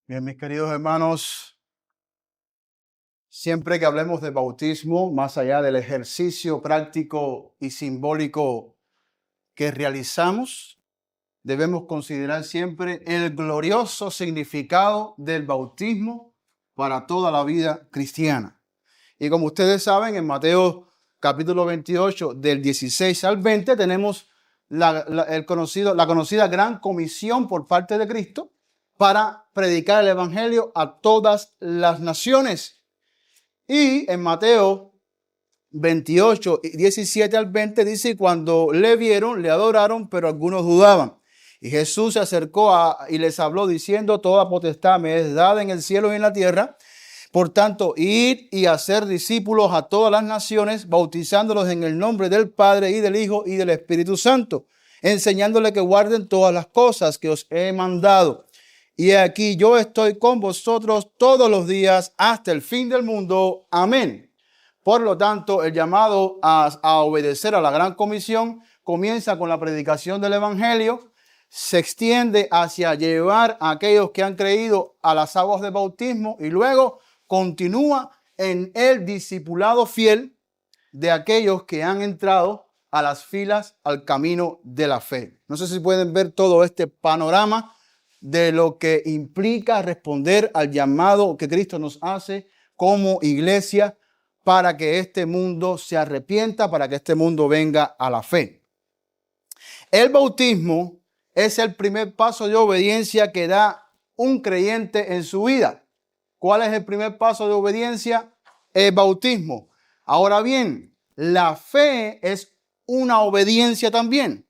Bien, mis queridos hermanos, siempre que hablemos de bautismo, más allá del ejercicio práctico y simbólico que realizamos, debemos considerar siempre el glorioso significado del bautismo para toda la vida cristiana. Y como ustedes saben, en Mateo capítulo 28, del 16 al 20, tenemos la conocida gran comisión por parte de Cristo para predicar el evangelio a todas las naciones. Y en Mateo 28, 17 al 20 dice: cuando le vieron, le adoraron, pero algunos dudaban. Y Jesús se acercó y les habló diciendo: toda potestad me es dada en el cielo y en la tierra. Por tanto, id y hacer discípulos a todas las naciones, bautizándolos en el nombre del Padre y del Hijo y del Espíritu Santo, enseñándoles que guarden todas las cosas que os he mandado. Y aquí yo estoy con vosotros todos los días hasta el fin del mundo. Amén. Por lo tanto, el llamado a obedecer a la gran comisión comienza con la predicación del evangelio, se extiende hacia llevar a aquellos que han creído a las aguas de bautismo y luego continúa en el discipulado fiel de aquellos que han entrado a las filas, al camino de la fe. No sé si pueden ver todo este panorama de lo que implica responder al llamado que Cristo nos hace como iglesia para que este mundo se arrepienta, para que este mundo venga a la fe. El bautismo es el primer paso de obediencia que da un creyente en su vida. ¿Cuál es el primer paso de obediencia? El bautismo. Ahora bien, la fe es una obediencia también,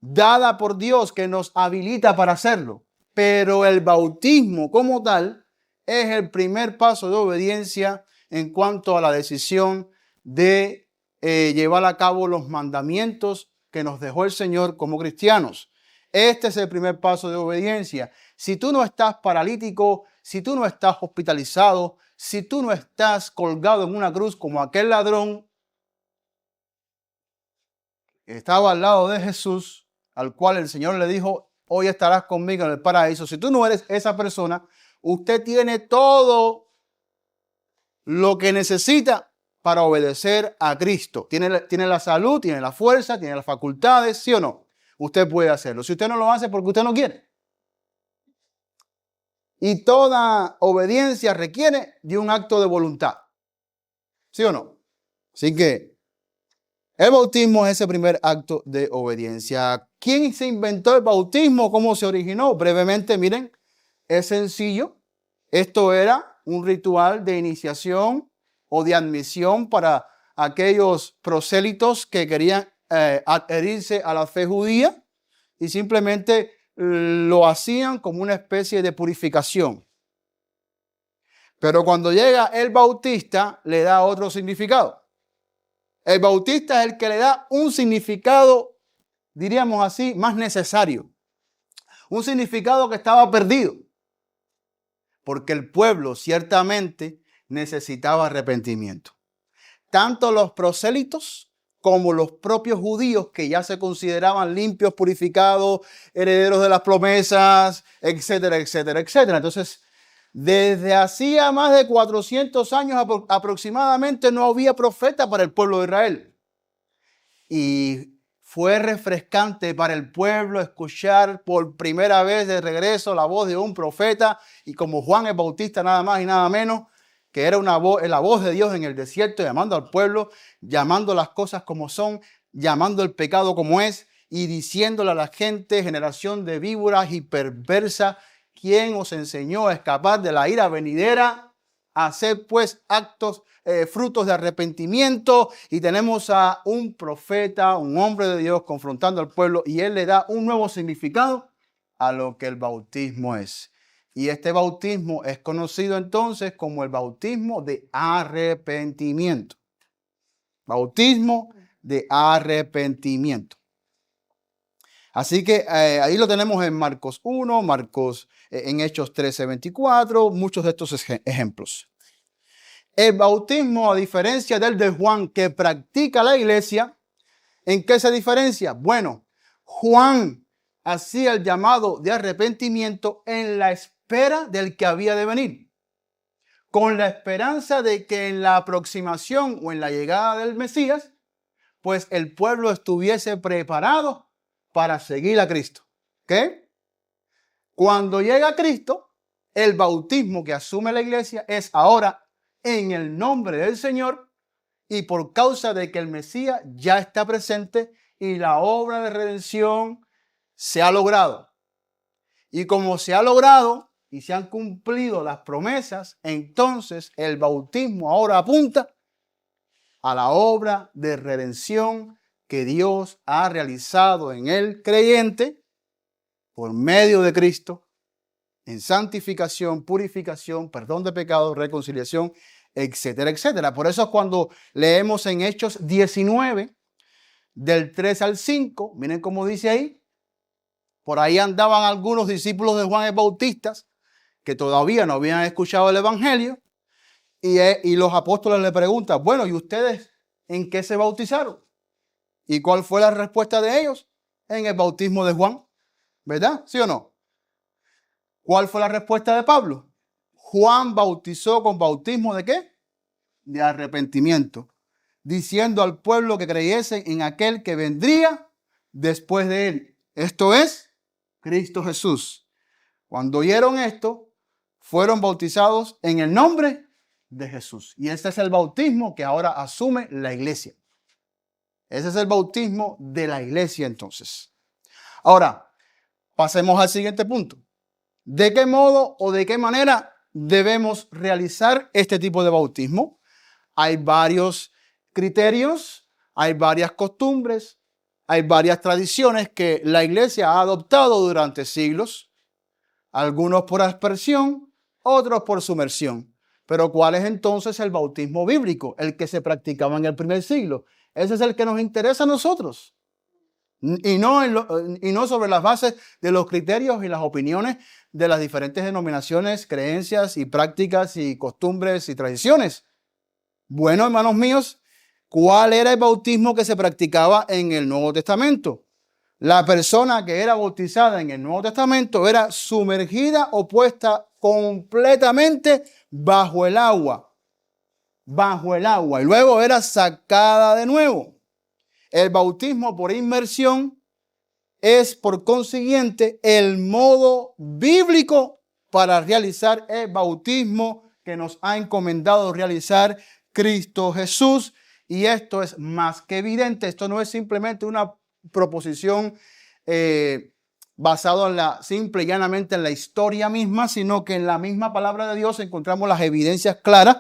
dada por Dios, que nos habilita para hacerlo. Pero el bautismo como tal es el primer paso de obediencia en cuanto a la decisión de llevar a cabo los mandamientos que nos dejó el Señor como cristianos. Este es el primer paso de obediencia. Si tú no estás paralítico, si tú no estás hospitalizado, si tú no estás colgado en una cruz como aquel ladrón que estaba al lado de Jesús, al cual el Señor le dijo: hoy estarás conmigo en el paraíso. Si tú no eres esa persona, usted tiene todo lo que necesita para obedecer a Cristo. Tiene la salud, tiene la fuerza, tiene las facultades, ¿sí o no? Usted puede hacerlo. Si usted no lo hace, porque usted no quiere. Y toda obediencia requiere de un acto de voluntad, ¿sí o no? Así que el bautismo es ese primer acto de obediencia. ¿Quién se inventó el bautismo? ¿Cómo se originó? Brevemente, miren, es sencillo. Esto era un ritual de iniciación o de admisión para aquellos prosélitos que querían adherirse a la fe judía, y simplemente lo hacían como una especie de purificación. Pero cuando llega el bautista, le da otro significado. El bautista es el que le da un significado, diríamos así, más necesario. Un significado que estaba perdido. Porque el pueblo ciertamente necesitaba arrepentimiento. Tanto los prosélitos como los propios judíos, que ya se consideraban limpios, purificados, herederos de las promesas, etcétera, etcétera, etcétera. Entonces, desde hacía más de 400 años aproximadamente no había profeta para el pueblo de Israel. Y fue refrescante para el pueblo escuchar por primera vez de regreso la voz de un profeta, y como Juan el Bautista, nada más y nada menos, que era la voz de Dios en el desierto, llamando al pueblo, llamando las cosas como son, llamando el pecado como es, y diciéndole a la gente: generación de víboras y perversa, ¿quién os enseñó a escapar de la ira venidera? Hacer pues frutos de arrepentimiento. Y tenemos a un profeta, un hombre de Dios, confrontando al pueblo, y él le da un nuevo significado a lo que el bautismo es. Y este bautismo es conocido entonces como el bautismo de arrepentimiento. Bautismo de arrepentimiento. Así que ahí lo tenemos en Marcos 1, en Hechos 13:24, muchos de estos ejemplos. El bautismo, a diferencia del de Juan que practica la iglesia, ¿en qué se diferencia? Bueno, Juan hacía el llamado de arrepentimiento en la experiencia espera del que había de venir, con la esperanza de que en la aproximación o en la llegada del Mesías, pues el pueblo estuviese preparado para seguir a Cristo. ¿Ok? Cuando llega Cristo, el bautismo que asume la iglesia es ahora en el nombre del Señor y por causa de que el Mesías ya está presente y la obra de redención se ha logrado. Y como se ha logrado y se han cumplido las promesas, entonces el bautismo ahora apunta a la obra de redención que Dios ha realizado en el creyente por medio de Cristo, en santificación, purificación, perdón de pecados, reconciliación, etcétera, etcétera. Por eso cuando leemos en Hechos 19, del 3 al 5, miren cómo dice ahí, por ahí andaban algunos discípulos de Juan el Bautista que todavía no habían escuchado el Evangelio y los apóstoles le preguntan, bueno, ¿y ustedes en qué se bautizaron? ¿Y cuál fue la respuesta de ellos? En el bautismo de Juan, ¿verdad? ¿Sí o no? ¿Cuál fue la respuesta de Pablo? Juan bautizó con bautismo ¿de qué? De arrepentimiento, diciendo al pueblo que creyese en aquel que vendría después de él. Esto es Cristo Jesús. Cuando oyeron esto, fueron bautizados en el nombre de Jesús. Y ese es el bautismo que ahora asume la iglesia. Ese es el bautismo de la iglesia entonces. Ahora, pasemos al siguiente punto. ¿De qué modo o de qué manera debemos realizar este tipo de bautismo? Hay varios criterios, hay varias costumbres, hay varias tradiciones que la iglesia ha adoptado durante siglos, algunos por aspersión, otros por sumersión. Pero ¿cuál es entonces el bautismo bíblico? El que se practicaba en el primer siglo. Ese es el que nos interesa a nosotros. Y no sobre las bases de los criterios y las opiniones de las diferentes denominaciones, creencias y prácticas y costumbres y tradiciones. Bueno, hermanos míos, ¿cuál era el bautismo que se practicaba en el Nuevo Testamento? La persona que era bautizada en el Nuevo Testamento era sumergida o puesta completamente bajo el agua. Bajo el agua. Y luego era sacada de nuevo. El bautismo por inmersión es, por consiguiente, el modo bíblico para realizar el bautismo que nos ha encomendado realizar Cristo Jesús. Y esto es más que evidente. Esto no es simplemente una proposición basada en la simple y llanamente en la historia misma, sino que en la misma palabra de Dios encontramos las evidencias claras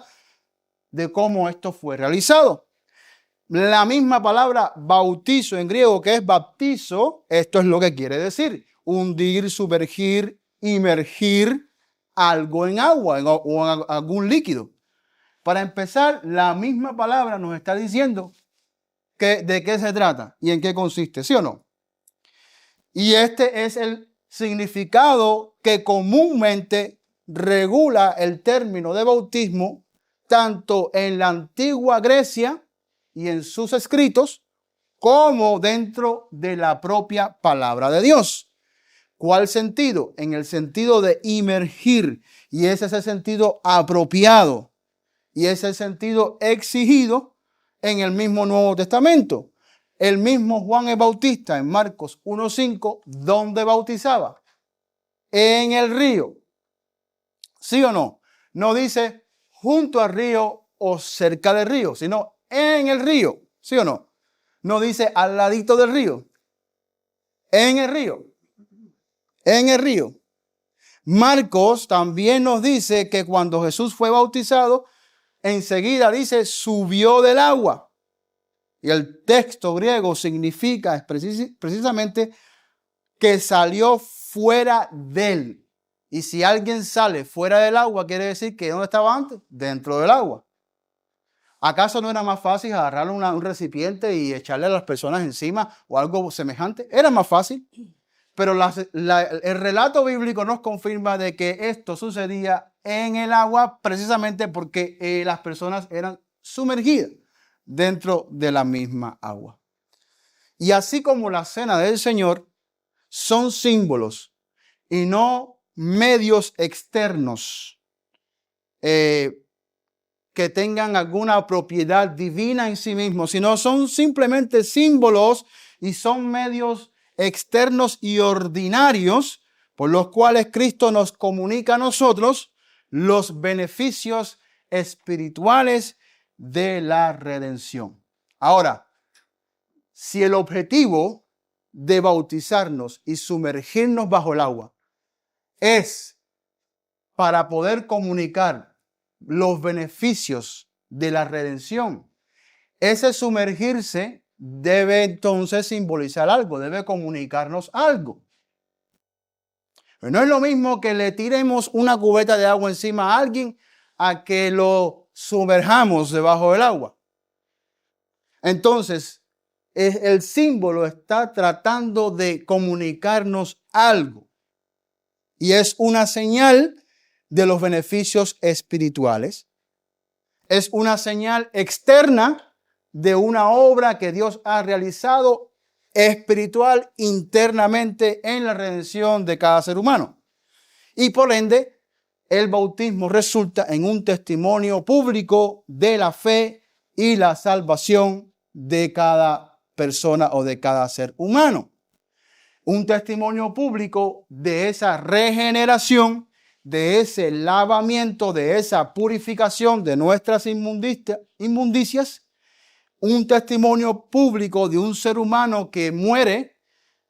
de cómo esto fue realizado. La misma palabra bautizo en griego, que es baptizo, esto es lo que quiere decir: hundir, sumergir, inmergir algo en agua o en algún líquido. Para empezar, la misma palabra nos está diciendo de qué se trata y en qué consiste, ¿sí o no? Y este es el significado que comúnmente regula el término de bautismo tanto en la antigua Grecia y en sus escritos, como dentro de la propia palabra de Dios. ¿Cuál sentido? En el sentido de inmergir, y ese es el sentido apropiado, y ese es el sentido exigido en el mismo Nuevo Testamento. El mismo Juan el Bautista en Marcos 1:5, ¿dónde bautizaba? En el río. ¿Sí o no? No dice junto al río o cerca del río, sino en el río. ¿Sí o no? No dice al ladito del río. En el río. En el río. Marcos también nos dice que cuando Jesús fue bautizado, enseguida dice subió del agua. Y el texto griego significa precisamente que salió fuera de él. Y si alguien sale fuera del agua, quiere decir que ¿dónde estaba antes? Dentro del agua. ¿Acaso no era más fácil agarrar un recipiente y echarle a las personas encima o algo semejante? Era más fácil. Pero el relato bíblico nos confirma de que esto sucedía en el agua precisamente porque las personas eran sumergidas dentro de la misma agua. Y así como la cena del Señor son símbolos y no medios externos que tengan alguna propiedad divina en sí mismos, sino son simplemente símbolos y son medios externos y ordinarios por los cuales Cristo nos comunica a nosotros los beneficios espirituales de la redención. Ahora, si el objetivo de bautizarnos y sumergirnos bajo el agua es para poder comunicar los beneficios de la redención, ese sumergirse debe entonces simbolizar algo, debe comunicarnos algo. No es lo mismo que le tiremos una cubeta de agua encima a alguien a que lo sumerjamos debajo del agua. Entonces, el símbolo está tratando de comunicarnos algo y es una señal de los beneficios espirituales. Es una señal externa de una obra que Dios ha realizado espiritual internamente en la redención de cada ser humano. Y por ende, el bautismo resulta en un testimonio público de la fe y la salvación de cada persona o de cada ser humano. Un testimonio público de esa regeneración, de ese lavamiento, de esa purificación de nuestras inmundicias. Un testimonio público de un ser humano que muere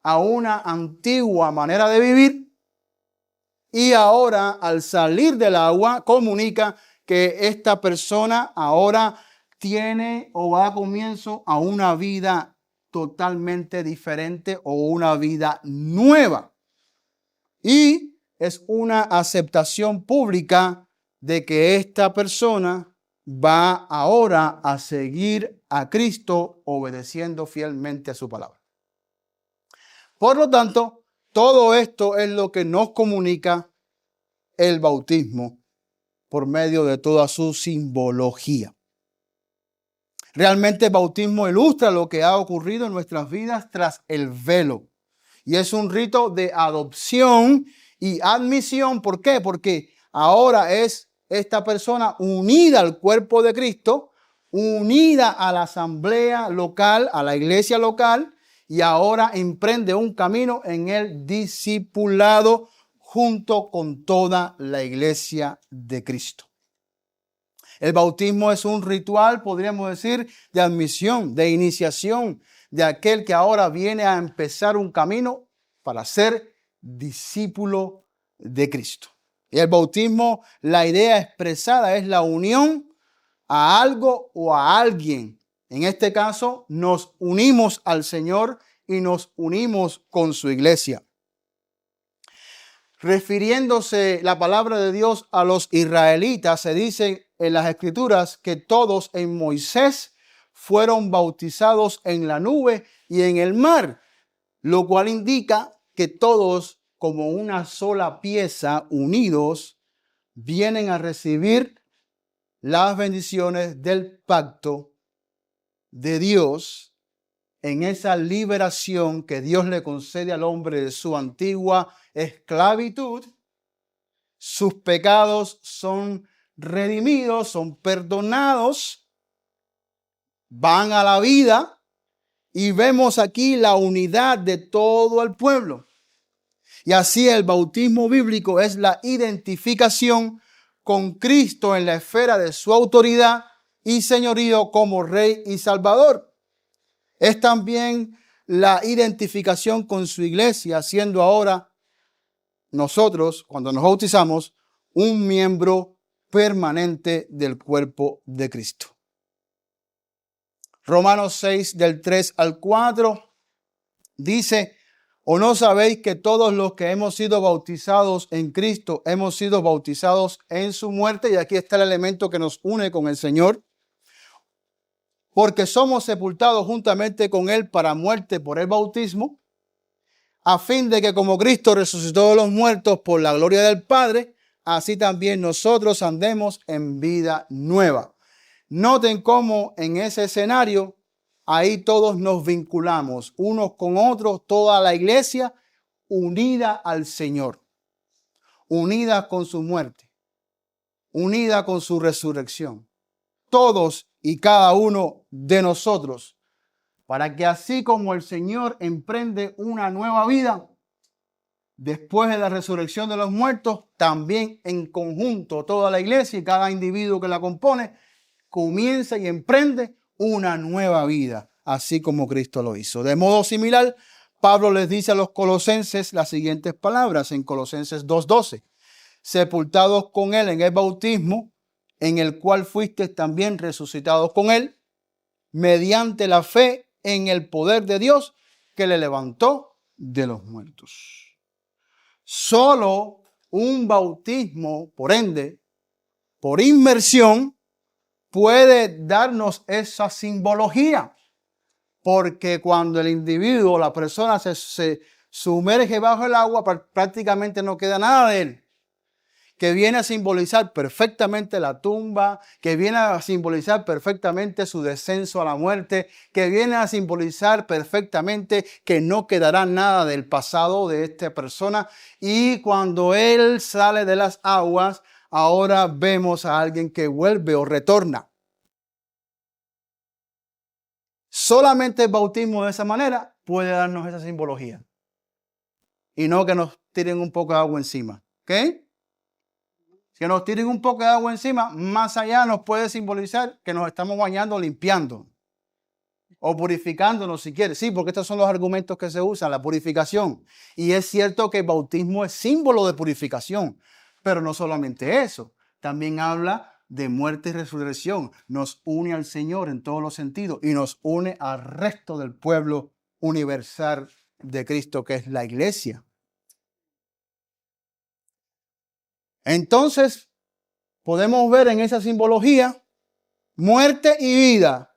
a una antigua manera de vivir y ahora al salir del agua comunica que esta persona ahora tiene o da comienzo a una vida totalmente diferente o una vida nueva. Y es una aceptación pública de que esta persona va ahora a seguir a Cristo obedeciendo fielmente a su palabra. Por lo tanto, todo esto es lo que nos comunica el bautismo por medio de toda su simbología. Realmente el bautismo ilustra lo que ha ocurrido en nuestras vidas tras el velo. Y es un rito de adopción y admisión. ¿Por qué? Porque ahora es esta persona unida al cuerpo de Cristo, unida a la asamblea local, a la iglesia local, y ahora emprende un camino en el discipulado junto con toda la iglesia de Cristo. El bautismo es un ritual, podríamos decir, de admisión, de iniciación, de aquel que ahora viene a empezar un camino para ser discípulo de Cristo. Y el bautismo, la idea expresada es la unión a algo o a alguien. En este caso, nos unimos al Señor y nos unimos con su iglesia. Refiriéndose la palabra de Dios a los israelitas, se dice en las Escrituras que todos en Moisés fueron bautizados en la nube y en el mar, lo cual indica que todos, como una sola pieza, unidos, vienen a recibir las bendiciones del pacto de Dios en esa liberación que Dios le concede al hombre de su antigua esclavitud. Sus pecados son redimidos, son perdonados, van a la vida y vemos aquí la unidad de todo el pueblo. Y así el bautismo bíblico es la identificación con Cristo en la esfera de su autoridad y señorío como Rey y Salvador. Es también la identificación con su iglesia, siendo ahora nosotros, cuando nos bautizamos, un miembro permanente del cuerpo de Cristo. Romanos 6, del 3 al 4, dice: ¿O no sabéis que todos los que hemos sido bautizados en Cristo hemos sido bautizados en su muerte? Y aquí está el elemento que nos une con el Señor. Porque somos sepultados juntamente con Él para muerte por el bautismo, a fin de que como Cristo resucitó de los muertos por la gloria del Padre, así también nosotros andemos en vida nueva. Noten cómo en ese escenario, ahí todos nos vinculamos, unos con otros, toda la iglesia unida al Señor. unida con su muerte, unida con su resurrección. Todos y cada uno de nosotros, para que así como el Señor emprende una nueva vida, después de la resurrección de los muertos, también en conjunto toda la iglesia y cada individuo que la compone, comienza y emprende una nueva vida, así como Cristo lo hizo. De modo similar, Pablo les dice a los colosenses las siguientes palabras en Colosenses 2:12. Sepultados con él en el bautismo, en el cual fuisteis también resucitados con él, mediante la fe en el poder de Dios que le levantó de los muertos. Solo un bautismo, por ende, por inmersión, puede darnos esa simbología. Porque cuando el individuo, la persona se sumerge bajo el agua, prácticamente no queda nada de él. Que viene a simbolizar perfectamente la tumba, que viene a simbolizar perfectamente su descenso a la muerte, que viene a simbolizar perfectamente que no quedará nada del pasado de esta persona. Y cuando él sale de las aguas, ahora vemos a alguien que vuelve o retorna. Solamente el bautismo de esa manera puede darnos esa simbología. Y no que nos tiren un poco de agua encima. ¿Ok? Que nos tiren un poco de agua encima, más allá nos puede simbolizar que nos estamos bañando, limpiando o purificándonos si quiere. Sí, porque estos son los argumentos que se usan, la purificación. Y es cierto que el bautismo es símbolo de purificación, pero no solamente eso, también habla de muerte y resurrección. Nos une al Señor en todos los sentidos y nos une al resto del pueblo universal de Cristo, que es la iglesia. Entonces, podemos ver en esa simbología muerte y vida,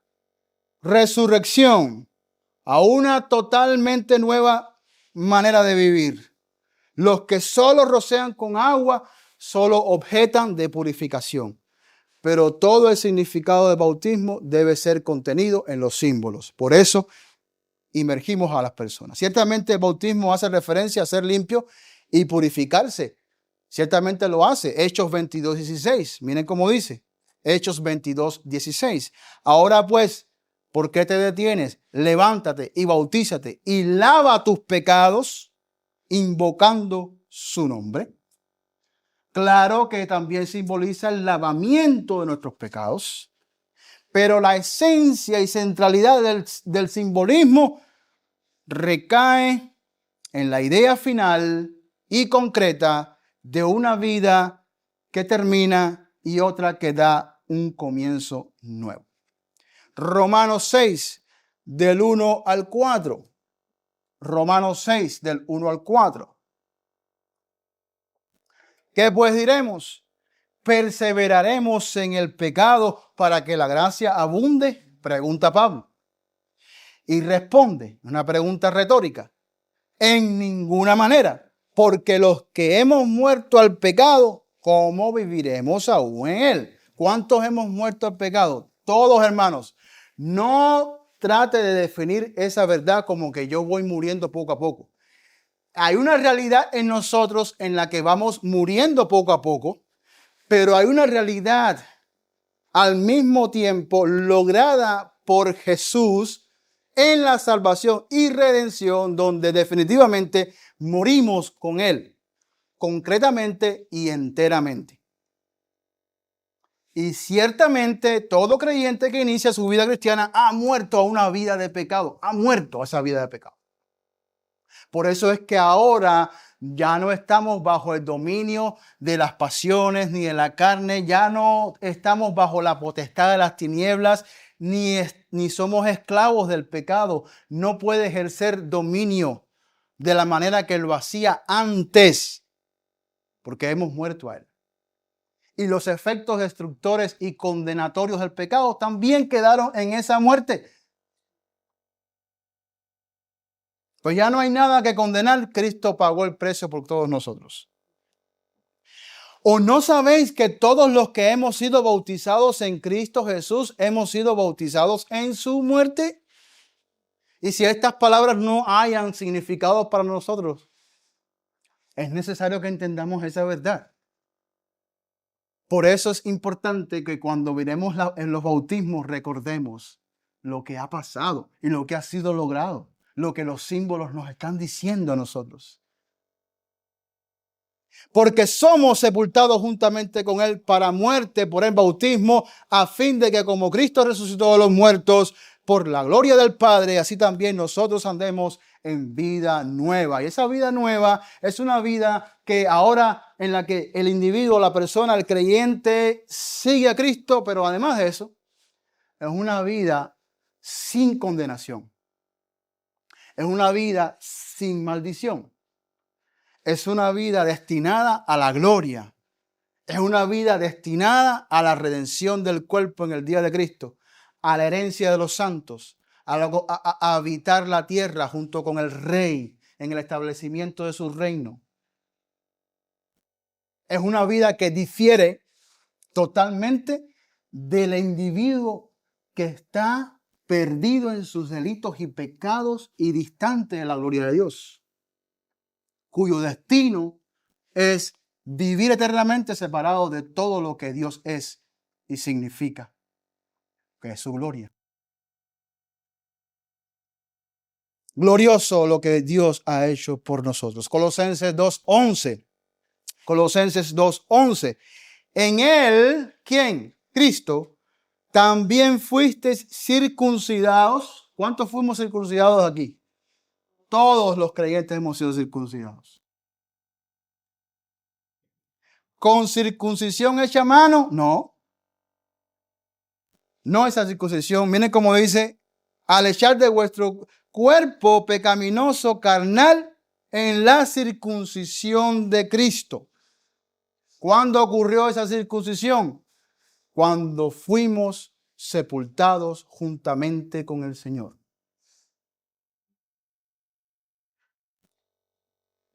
resurrección, a una totalmente nueva manera de vivir. Los que solo rocean con agua solo objetan de purificación. Pero todo el significado del bautismo debe ser contenido en los símbolos. Por eso, inmergimos a las personas. Ciertamente el bautismo hace referencia a ser limpio y purificarse. Ciertamente lo hace. Hechos 22:16. Miren cómo dice. Hechos 22:16. Ahora pues, ¿por qué te detienes? Levántate y bautízate y lava tus pecados invocando su nombre. Claro que también simboliza el lavamiento de nuestros pecados. Pero la esencia y centralidad del simbolismo recae en la idea final y concreta de una vida que termina y otra que da un comienzo nuevo. Romanos 6, del 1 al 4. Romanos 6, del 1 al 4. ¿Qué pues diremos? ¿Perseveraremos en el pecado para que la gracia abunde? Pregunta Pablo. Y responde, una pregunta retórica, en ninguna manera. Porque los que hemos muerto al pecado, ¿cómo viviremos aún en él? ¿Cuántos hemos muerto al pecado? Todos, hermanos. No trate de definir esa verdad como que yo voy muriendo poco a poco. Hay una realidad en nosotros en la que vamos muriendo poco a poco, pero hay una realidad al mismo tiempo lograda por Jesús en la salvación y redención, donde definitivamente morimos con Él, concretamente y enteramente. Y ciertamente todo creyente que inicia su vida cristiana ha muerto a una vida de pecado, ha muerto a esa vida de pecado. Por eso es que ahora ya no estamos bajo el dominio de las pasiones ni de la carne, ya no estamos bajo la potestad de las tinieblas, ni somos esclavos del pecado. No puede ejercer dominio de la manera que lo hacía antes, porque hemos muerto a él. Y los efectos destructores y condenatorios del pecado también quedaron en esa muerte. Pues ya no hay nada que condenar. Cristo pagó el precio por todos nosotros. ¿O no sabéis que todos los que hemos sido bautizados en Cristo Jesús hemos sido bautizados en su muerte? Y si estas palabras no hayan significado para nosotros, Es necesario que entendamos esa verdad. Por eso es importante que cuando miremos en los bautismos recordemos lo que ha pasado y lo que ha sido logrado, lo que los símbolos nos están diciendo a nosotros. Porque somos sepultados juntamente con Él para muerte por el bautismo, a fin de que como Cristo resucitó de los muertos por la gloria del Padre, así también nosotros andemos en vida nueva. Y esa vida nueva es una vida que ahora en la que el individuo, la persona, el creyente sigue a Cristo, pero además de eso, es una vida sin condenación. Es una vida sin maldición. Es una vida destinada a la gloria. Es una vida destinada a la redención del cuerpo en el día de Cristo, a la herencia de los santos, a habitar la tierra junto con el Rey en el establecimiento de su reino. Es una vida que difiere totalmente del individuo que está perdido en sus delitos y pecados y distante de la gloria de Dios, cuyo destino es vivir eternamente separado de todo lo que Dios es y significa, que es su gloria. Glorioso lo que Dios ha hecho por nosotros. Colosenses 2:11. Colosenses 2:11. En Él, ¿quién? Cristo, también fuisteis circuncidados. ¿Cuántos fuimos circuncidados aquí? Todos los creyentes hemos sido circuncidados. ¿Con circuncisión hecha a mano? No. No esa circuncisión. Miren cómo dice, al echar de vuestro cuerpo pecaminoso carnal en la circuncisión de Cristo. ¿Cuándo ocurrió esa circuncisión? Cuando fuimos sepultados juntamente con el Señor.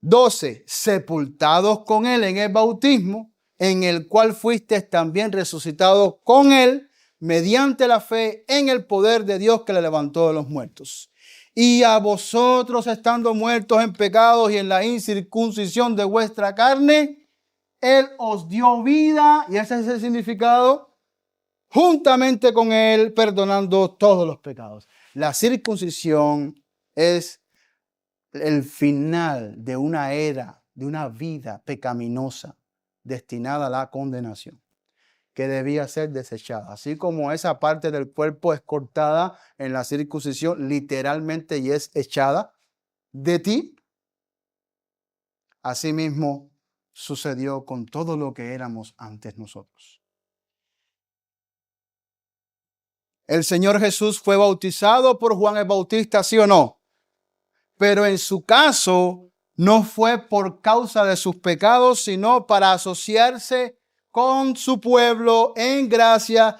12. Sepultados con Él en el bautismo, en el cual fuisteis también resucitados con Él, mediante la fe en el poder de Dios que le levantó de los muertos. Y a vosotros, estando muertos en pecados y en la incircuncisión de vuestra carne, Él os dio vida, y ese es el significado, juntamente con Él, perdonando todos los pecados. La circuncisión es el final de una era, de una vida pecaminosa, destinada a la condenación, que debía ser desechada. Así como esa parte del cuerpo es cortada en la circuncisión, literalmente, y es echada de ti, asimismo sucedió con todo lo que éramos antes nosotros. El Señor Jesús fue bautizado por Juan el Bautista, ¿sí o no? Pero en su caso no fue por causa de sus pecados, sino para asociarse con su pueblo en gracia,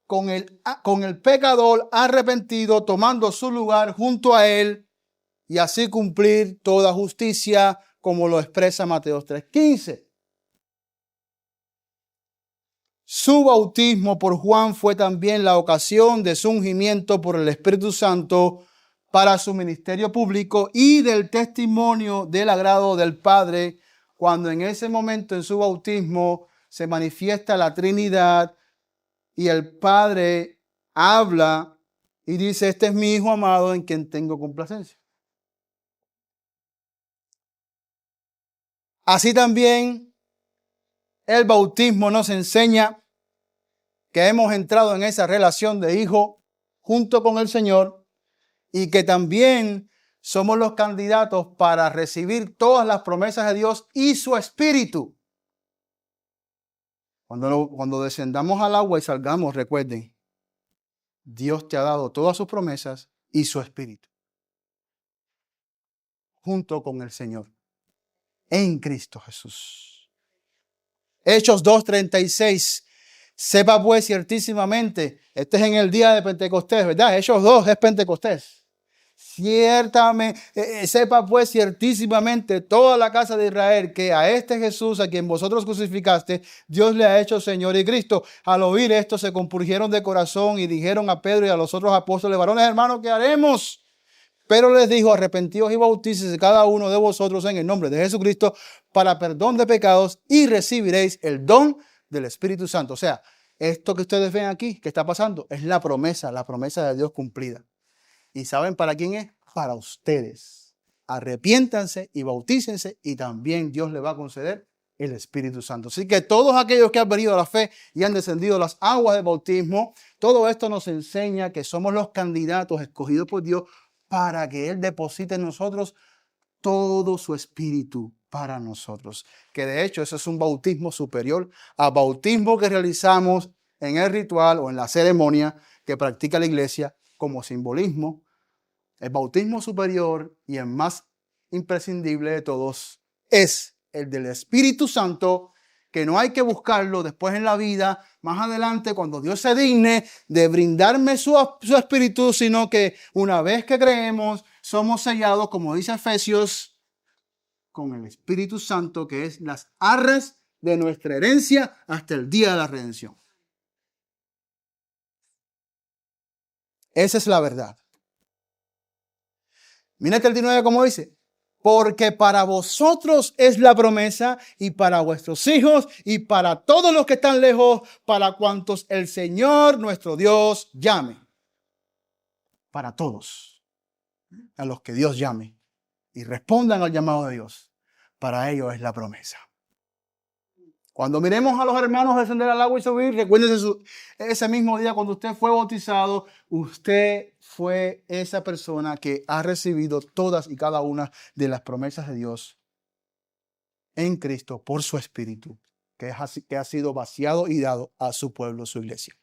con el pecador arrepentido, tomando su lugar junto a él, y así cumplir toda justicia, como lo expresa Mateo 3:15. Su bautismo por Juan fue también la ocasión de su ungimiento por el Espíritu Santo para su ministerio público y del testimonio del agrado del Padre, cuando en ese momento en su bautismo se manifiesta la Trinidad y el Padre habla y dice: este es mi Hijo amado en quien tengo complacencia. Así también el bautismo nos enseña que hemos entrado en esa relación de hijo junto con el Señor, y que también somos los candidatos para recibir todas las promesas de Dios y su Espíritu. Cuando descendamos al agua y salgamos, recuerden, Dios te ha dado todas sus promesas y su Espíritu, junto con el Señor, en Cristo Jesús. Hechos 2:36. Sepa pues ciertísimamente, este es en el día de Pentecostés, ¿verdad? Hechos 2 es Pentecostés. Ciertamente, sepa pues ciertísimamente toda la casa de Israel que a este Jesús, a quien vosotros crucificaste, Dios le ha hecho Señor y Cristo. Al oír esto se compungieron de corazón y dijeron a Pedro y a los otros apóstoles: varones hermanos, ¿qué haremos? Pero les dijo, arrepentíos y bautícese cada uno de vosotros en el nombre de Jesucristo para perdón de pecados y recibiréis el don del Espíritu Santo. O sea, esto que ustedes ven aquí, que está pasando, es la promesa de Dios cumplida. ¿Y saben para quién es? Para ustedes. Arrepiéntanse y bautícense y también Dios le va a conceder el Espíritu Santo. Así que todos aquellos que han venido a la fe y han descendido las aguas del bautismo, todo esto nos enseña que somos los candidatos escogidos por Dios para que Él deposite en nosotros todo su Espíritu para nosotros. Que de hecho eso es un bautismo superior al bautismo que realizamos en el ritual o en la ceremonia que practica la iglesia como simbolismo. El bautismo superior y el más imprescindible de todos es el del Espíritu Santo, que no hay que buscarlo después en la vida, más adelante cuando Dios se digne de brindarme su Espíritu, sino que una vez que creemos, somos sellados, como dice Efesios, con el Espíritu Santo, que es las arras de nuestra herencia hasta el día de la redención. Esa es la verdad. Mira el 39 como dice, porque para vosotros es la promesa y para vuestros hijos y para todos los que están lejos, para cuantos el Señor nuestro Dios llame. Para todos, a los que Dios llame y respondan al llamado de Dios, para ellos es la promesa. Cuando miremos a los hermanos descender al agua y subir, recuérdense ese mismo día cuando usted fue bautizado, usted fue esa persona que ha recibido todas y cada una de las promesas de Dios en Cristo por su Espíritu, que ha sido vaciado y dado a su pueblo, su iglesia.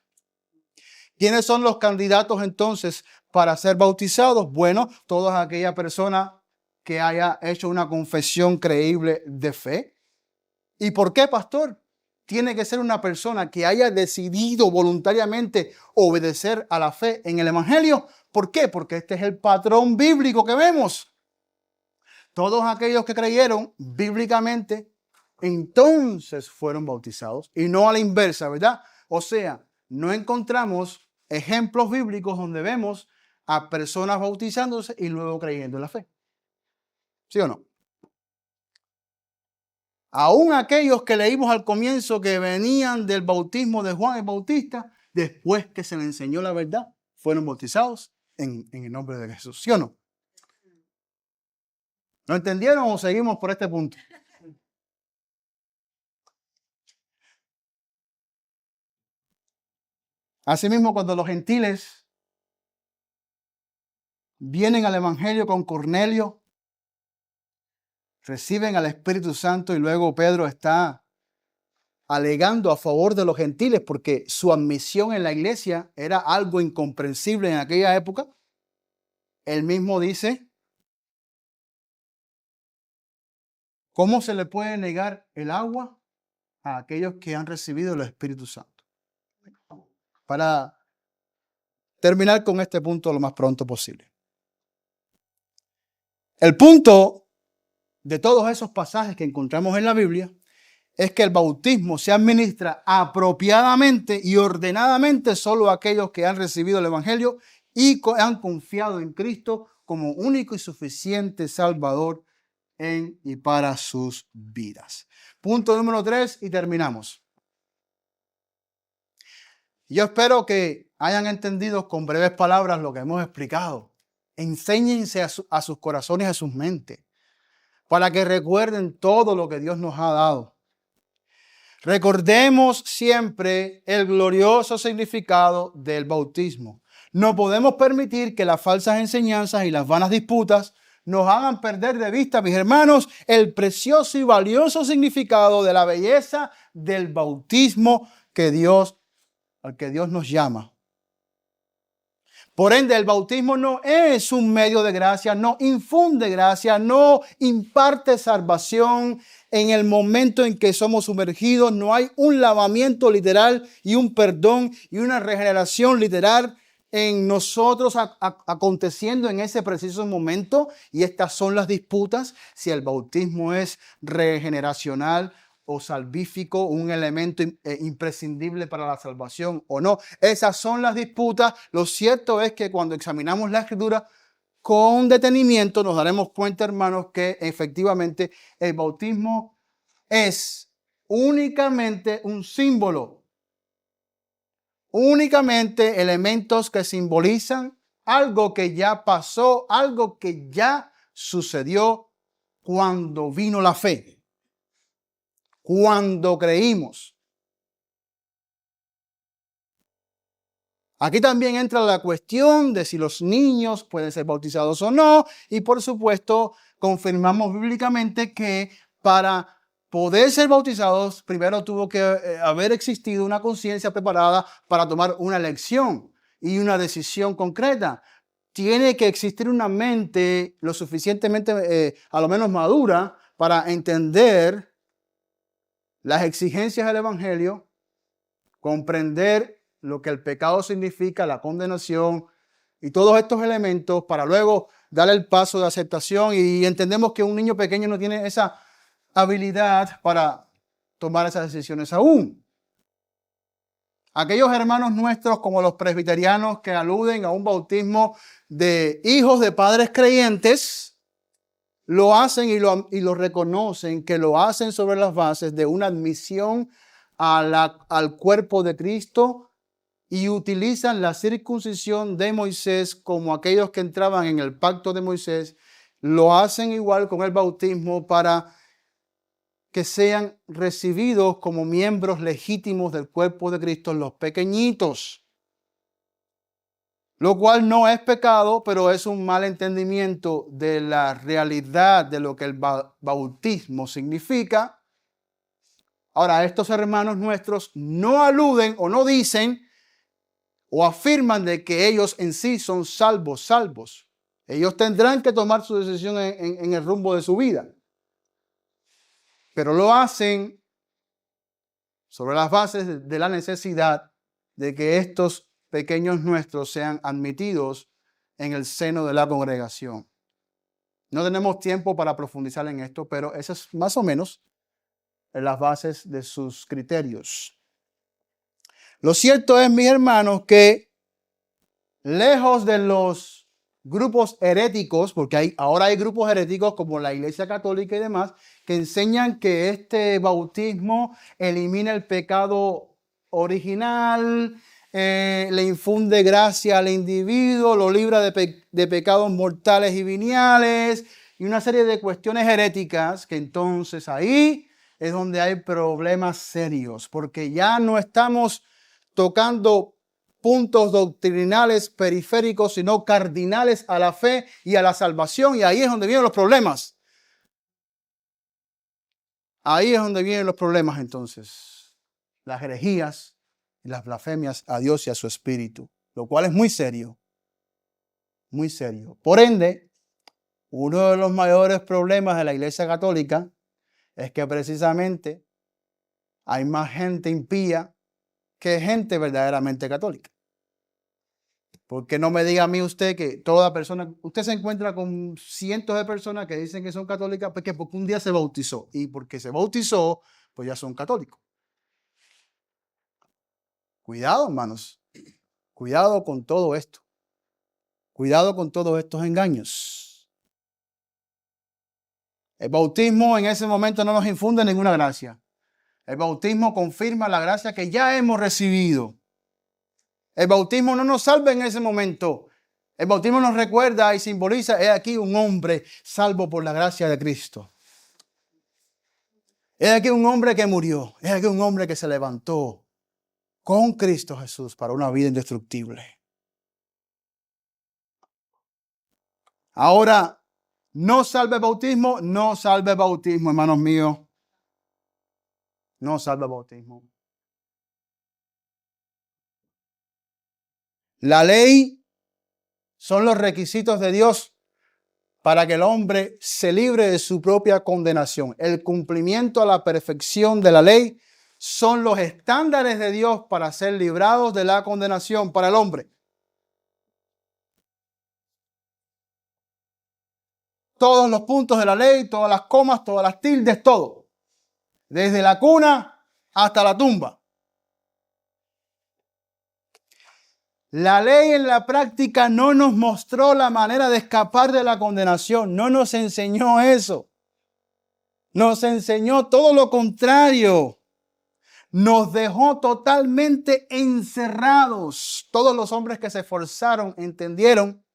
¿Quiénes son los candidatos entonces para ser bautizados? Bueno, toda aquella persona que haya hecho una confesión creíble de fe. ¿Y por qué, pastor? Tiene que ser una persona que haya decidido voluntariamente obedecer a la fe en el Evangelio. ¿Por qué? Porque este es el patrón bíblico que vemos. Todos aquellos que creyeron bíblicamente, entonces fueron bautizados y no a la inversa, ¿verdad? O sea, no encontramos ejemplos bíblicos donde vemos a personas bautizándose y luego creyendo en la fe. ¿Sí o no? Aún aquellos que leímos al comienzo que venían del bautismo de Juan el Bautista, después que se les enseñó la verdad, fueron bautizados en el nombre de Jesús. ¿Sí o no? ¿No entendieron o seguimos por este punto? Asimismo, cuando los gentiles vienen al Evangelio con Cornelio, reciben al Espíritu Santo y luego Pedro está alegando a favor de los gentiles porque su admisión en la iglesia era algo incomprensible en aquella época. Él mismo dice, ¿cómo se le puede negar el agua a aquellos que han recibido el Espíritu Santo? Para terminar con este punto lo más pronto posible. El punto de todos esos pasajes que encontramos en la Biblia es que el bautismo se administra apropiadamente y ordenadamente solo a aquellos que han recibido el Evangelio y han confiado en Cristo como único y suficiente Salvador en y para sus vidas. Punto número 3 y terminamos. Yo espero que hayan entendido con breves palabras lo que hemos explicado. Enséñense a sus corazones, a sus mentes, para que recuerden todo lo que Dios nos ha dado. Recordemos siempre el glorioso significado del bautismo. No podemos permitir que las falsas enseñanzas y las vanas disputas nos hagan perder de vista, mis hermanos, el precioso y valioso significado de la belleza del bautismo al que Dios nos llama. Por ende, el bautismo no es un medio de gracia, no infunde gracia, no imparte salvación en el momento en que somos sumergidos. No hay un lavamiento literal y un perdón y una regeneración literal en nosotros aconteciendo en ese preciso momento. Y estas son las disputas, si el bautismo es regeneracional o salvífico, un elemento imprescindible para la salvación o no. Esas son las disputas. Lo cierto es que cuando examinamos la Escritura, con detenimiento nos daremos cuenta, hermanos, que efectivamente el bautismo es únicamente un símbolo, únicamente elementos que simbolizan algo que ya pasó, algo que ya sucedió cuando vino la fe, cuando creímos. Aquí también entra la cuestión de si los niños pueden ser bautizados o no, y por supuesto confirmamos bíblicamente que para poder ser bautizados primero tuvo que haber existido una conciencia preparada para tomar una elección y una decisión concreta. Tiene que existir una mente lo suficientemente, a lo menos madura, para entender las exigencias del Evangelio, comprender lo que el pecado significa, la condenación y todos estos elementos para luego dar el paso de aceptación. Y entendemos que un niño pequeño no tiene esa habilidad para tomar esas decisiones aún. Aquellos hermanos nuestros como los presbiterianos que aluden a un bautismo de hijos de padres creyentes, lo hacen y lo reconocen, que lo hacen sobre las bases de una admisión al cuerpo de Cristo, y utilizan la circuncisión de Moisés como aquellos que entraban en el pacto de Moisés. Lo hacen igual con el bautismo para que sean recibidos como miembros legítimos del cuerpo de Cristo, los pequeñitos. Lo cual no es pecado, pero es un mal entendimiento de la realidad de lo que el bautismo significa. Ahora, estos hermanos nuestros no aluden o no dicen o afirman de que ellos en sí son salvos. Ellos tendrán que tomar su decisión en el rumbo de su vida. Pero lo hacen sobre las bases de la necesidad de que estos pequeños nuestros sean admitidos en el seno de la congregación. No tenemos tiempo para profundizar en esto, pero esas es más o menos las bases de sus criterios. Lo cierto es, mis hermanos, que lejos de los grupos heréticos, porque ahora hay grupos heréticos como la Iglesia Católica y demás, que enseñan que este bautismo elimina el pecado original, le infunde gracia al individuo, lo libra de pecados mortales y veniales, y una serie de cuestiones heréticas que entonces ahí es donde hay problemas serios, porque ya no estamos tocando puntos doctrinales periféricos, sino cardinales a la fe y a la salvación. Y ahí es donde vienen los problemas. Ahí es donde vienen los problemas entonces. Las herejías y las blasfemias a Dios y a su Espíritu. Lo cual es muy serio. Muy serio. Por ende, uno de los mayores problemas de la Iglesia Católica es que precisamente hay más gente impía que gente verdaderamente católica. Porque no me diga a mí usted que toda persona, usted se encuentra con cientos de personas que dicen que son católicas porque un día se bautizó, y porque se bautizó, pues ya son católicos. Cuidado, hermanos. Cuidado con todo esto. Cuidado con todos estos engaños. El bautismo en ese momento no nos infunde ninguna gracia. El bautismo confirma la gracia que ya hemos recibido. El bautismo no nos salva en ese momento. El bautismo nos recuerda y simboliza, he aquí un hombre salvo por la gracia de Cristo. He aquí un hombre que murió. He aquí un hombre que se levantó con Cristo Jesús para una vida indestructible. Ahora, no salve bautismo, no salve bautismo, hermanos míos. No salve bautismo. La ley son los requisitos de Dios para que el hombre se libre de su propia condenación. El cumplimiento a la perfección de la ley son los estándares de Dios para ser librados de la condenación para el hombre. Todos los puntos de la ley, todas las comas, todas las tildes, todo. Desde la cuna hasta la tumba. La ley en la práctica no nos mostró la manera de escapar de la condenación. No nos enseñó eso. Nos enseñó todo lo contrario. Nos dejó totalmente encerrados. Todos los hombres que se esforzaron entendieron,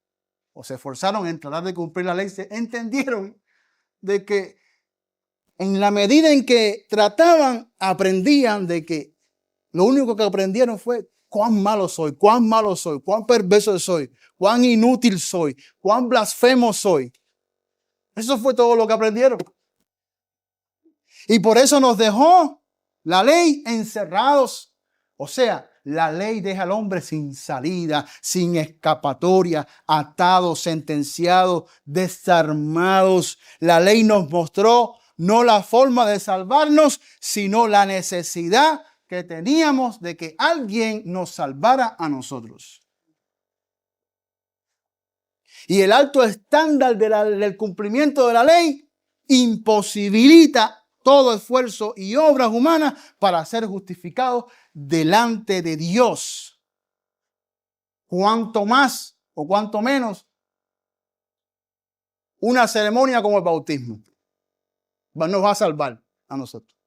o se esforzaron en tratar de cumplir la ley, se entendieron de que en la medida en que trataban, aprendían de que lo único que aprendieron fue cuán malo soy, cuán perverso soy, cuán inútil soy, cuán blasfemo soy. Eso fue todo lo que aprendieron. Y por eso nos dejó la ley encerrados. O sea, la ley deja al hombre sin salida, sin escapatoria, atados, sentenciados, desarmados. La ley nos mostró no la forma de salvarnos, sino la necesidad que teníamos de que alguien nos salvara a nosotros. Y el alto estándar del cumplimiento de la ley imposibilita todo esfuerzo y obras humanas para ser justificados delante de Dios. Cuanto más o cuanto menos una ceremonia como el bautismo nos va a salvar a nosotros.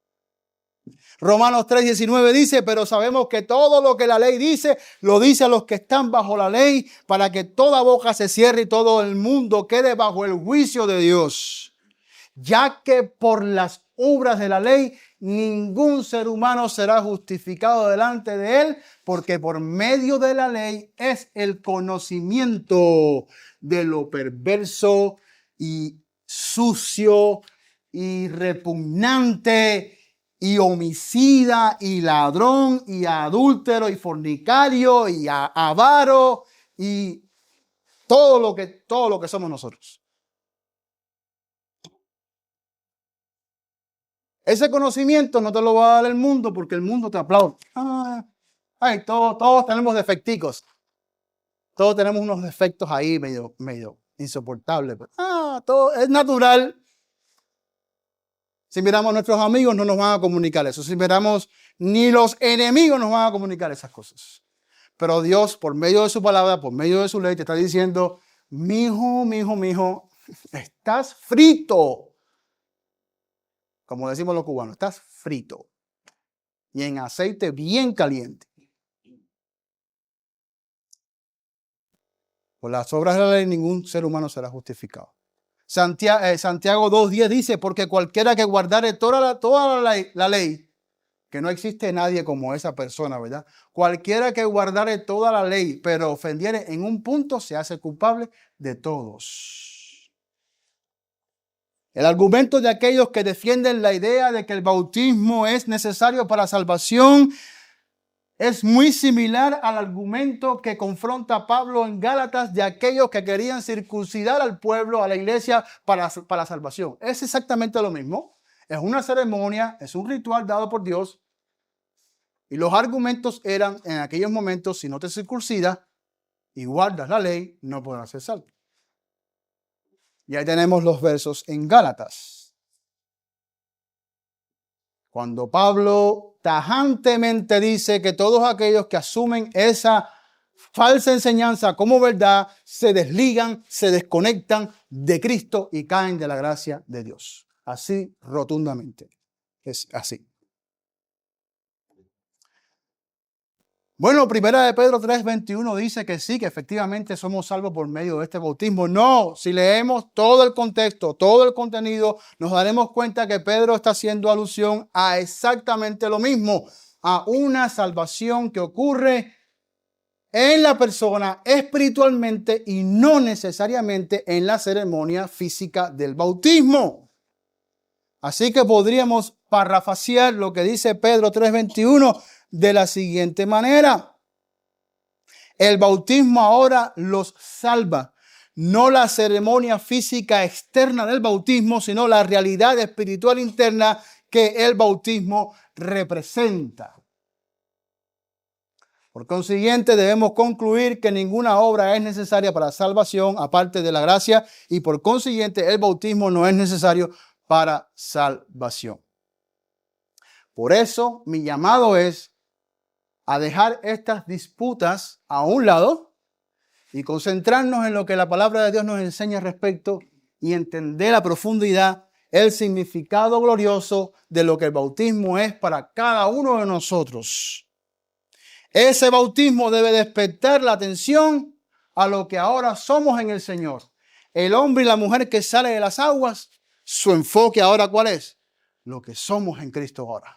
Romanos 3:19 dice, pero sabemos que todo lo que la ley dice, lo dice a los que están bajo la ley, para que toda boca se cierre y todo el mundo quede bajo el juicio de Dios. Ya que por las obras de la ley, ningún ser humano será justificado delante de él, porque por medio de la ley es el conocimiento de lo perverso y sucio y repugnante y homicida y ladrón y adúltero y fornicario y avaro y todo lo que somos nosotros. Ese conocimiento no te lo va a dar el mundo porque el mundo te aplaude. Todos tenemos defecticos. Todos tenemos unos defectos ahí medio insoportables. Todo es natural. Si miramos a nuestros amigos no nos van a comunicar eso. Si miramos, ni los enemigos nos van a comunicar esas cosas. Pero Dios, por medio de su palabra, por medio de su ley, te está diciendo, mijo, estás frito. Como decimos los cubanos, estás frito. Y en aceite bien caliente. Por las obras de la ley ningún ser humano será justificado. Santiago 2:10 dice, porque cualquiera que guardare toda la ley, que no existe nadie como esa persona, ¿verdad? Cualquiera que guardare toda la ley, pero ofendiere en un punto, se hace culpable de todos. El argumento de aquellos que defienden la idea de que el bautismo es necesario para salvación es muy similar al argumento que confronta Pablo en Gálatas de aquellos que querían circuncidar al pueblo, a la iglesia, para salvación. Es exactamente lo mismo. Es una ceremonia, es un ritual dado por Dios. Y los argumentos eran, en aquellos momentos, si no te circuncidas y guardas la ley, no podrás ser salvo. Y ahí tenemos los versos en Gálatas. Cuando Pablo tajantemente dice que todos aquellos que asumen esa falsa enseñanza como verdad se desligan, se desconectan de Cristo y caen de la gracia de Dios. Así rotundamente. Es así. Bueno, primera de Pedro 3:21 dice que sí, que efectivamente somos salvos por medio de este bautismo. No, si leemos todo el contexto, todo el contenido, nos daremos cuenta que Pedro está haciendo alusión a exactamente lo mismo, a una salvación que ocurre en la persona espiritualmente y no necesariamente en la ceremonia física del bautismo. Así que podríamos parafrasear lo que dice Pedro 3:21 de la siguiente manera. El bautismo ahora los salva. No la ceremonia física externa del bautismo, sino la realidad espiritual interna que el bautismo representa. Por consiguiente, debemos concluir que ninguna obra es necesaria para salvación aparte de la gracia y por consiguiente el bautismo no es necesario para salvación. Por eso mi llamado es a dejar estas disputas a un lado y concentrarnos en lo que la palabra de Dios nos enseña al respecto y entender a profundidad el significado glorioso de lo que el bautismo es para cada uno de nosotros. Ese bautismo debe despertar la atención a lo que ahora somos en el Señor. El hombre y la mujer que sale de las aguas, su enfoque ahora ¿cuál es? Lo que somos en Cristo ahora.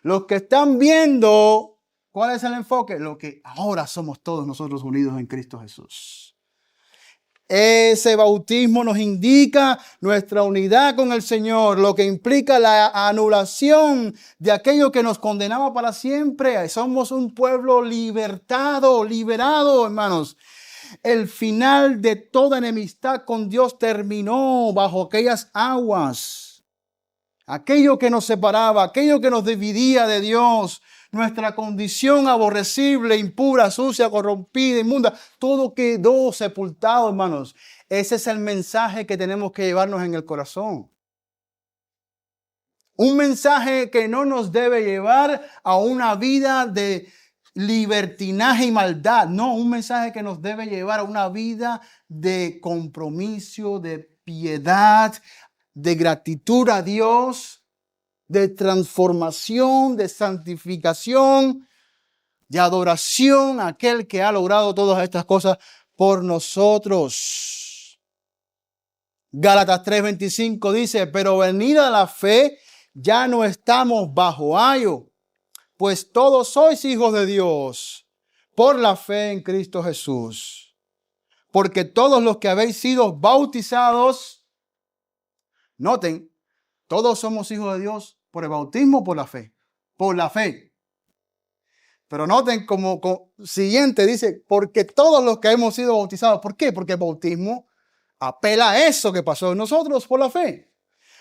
Los que están viendo, ¿cuál es el enfoque? Lo que ahora somos todos nosotros unidos en Cristo Jesús. Ese bautismo nos indica nuestra unidad con el Señor, lo que implica la anulación de aquello que nos condenaba para siempre. Somos un pueblo libertado, liberado, hermanos. El final de toda enemistad con Dios terminó bajo aquellas aguas. Aquello que nos separaba, aquello que nos dividía de Dios, nuestra condición aborrecible, impura, sucia, corrompida, inmunda, todo quedó sepultado, hermanos. Ese es el mensaje que tenemos que llevarnos en el corazón. Un mensaje que no nos debe llevar a una vida de libertinaje y maldad. No, un mensaje que nos debe llevar a una vida de compromiso, de piedad, de gratitud a Dios, de transformación, de santificación, de adoración a aquel que ha logrado todas estas cosas por nosotros. Gálatas 3:25 dice, pero venida la fe, ya no estamos bajo ayo, pues todos sois hijos de Dios por la fe en Cristo Jesús. Porque todos los que habéis sido bautizados, noten, todos somos hijos de Dios por el bautismo o por la fe. Por la fe. Pero noten como siguiente dice, porque todos los que hemos sido bautizados. ¿Por qué? Porque el bautismo apela a eso que pasó en nosotros por la fe.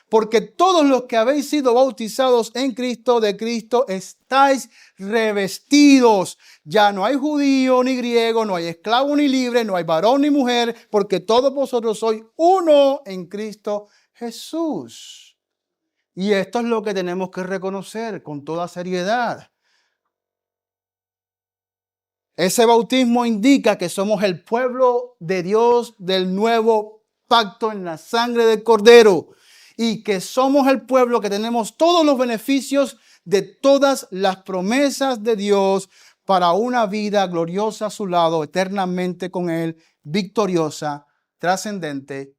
Porque todos los que habéis sido bautizados en Cristo, de Cristo, estáis revestidos. Ya no hay judío ni griego, no hay esclavo ni libre, no hay varón ni mujer, porque todos vosotros sois uno en Cristo Jesús. Y esto es lo que tenemos que reconocer con toda seriedad. Ese bautismo indica que somos el pueblo de Dios del nuevo pacto en la sangre del Cordero y que somos el pueblo que tenemos todos los beneficios de todas las promesas de Dios para una vida gloriosa a su lado, eternamente con Él, victoriosa, trascendente,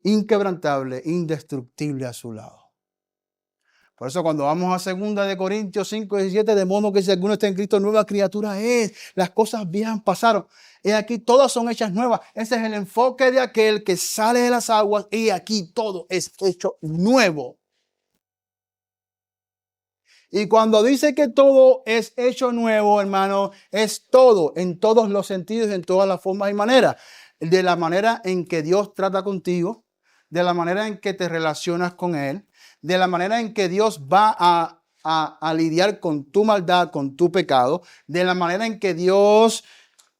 inquebrantable, indestructible a su lado. Por eso cuando vamos a 2 Corintios 5:17, de modo que si alguno está en Cristo, nueva criatura es. Las cosas viejas pasaron. Y aquí todas son hechas nuevas. Ese es el enfoque de aquel que sale de las aguas y aquí todo es hecho nuevo. Y cuando dice que todo es hecho nuevo, hermano, es todo, en todos los sentidos, en todas las formas y maneras. De la manera en que Dios trata contigo, de la manera en que te relacionas con Él, de la manera en que Dios va a lidiar con tu maldad, con tu pecado, de la manera en que Dios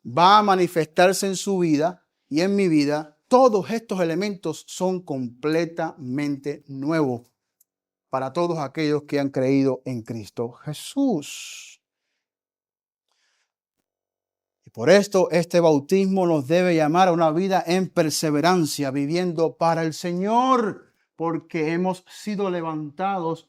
va a manifestarse en su vida y en mi vida. Todos estos elementos son completamente nuevos para todos aquellos que han creído en Cristo Jesús. Y por esto este bautismo nos debe llamar a una vida en perseverancia, viviendo para el Señor, porque hemos sido levantados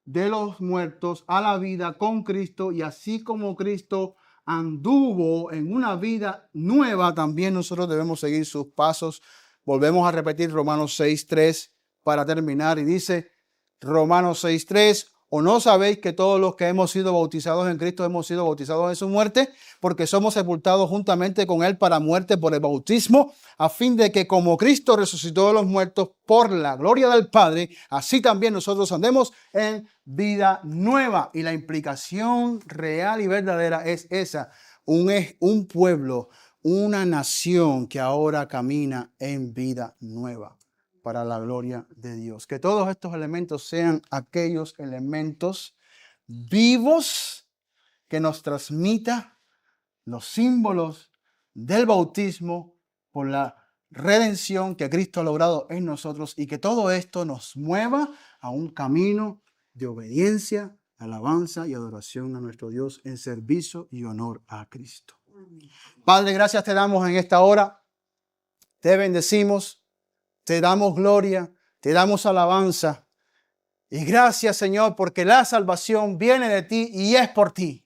de los muertos a la vida con Cristo, y así como Cristo anduvo en una vida nueva, también nosotros debemos seguir sus pasos. Volvemos a repetir Romanos 6:3 para terminar, y dice Romanos 6:3, ¿o no sabéis que todos los que hemos sido bautizados en Cristo hemos sido bautizados en su muerte? Porque somos sepultados juntamente con Él para muerte por el bautismo, a fin de que como Cristo resucitó de los muertos por la gloria del Padre, así también nosotros andemos en vida nueva. Y la implicación real y verdadera es esa, un pueblo, una nación que ahora camina en vida nueva para la gloria de Dios. Que todos estos elementos sean aquellos elementos vivos que nos transmita los símbolos del bautismo por la redención que Cristo ha logrado en nosotros, y que todo esto nos mueva a un camino de obediencia, alabanza y adoración a nuestro Dios en servicio y honor a Cristo. Padre, gracias te damos en esta hora. Te bendecimos, te damos gloria, te damos alabanza. Y gracias, Señor, porque la salvación viene de ti y es por ti.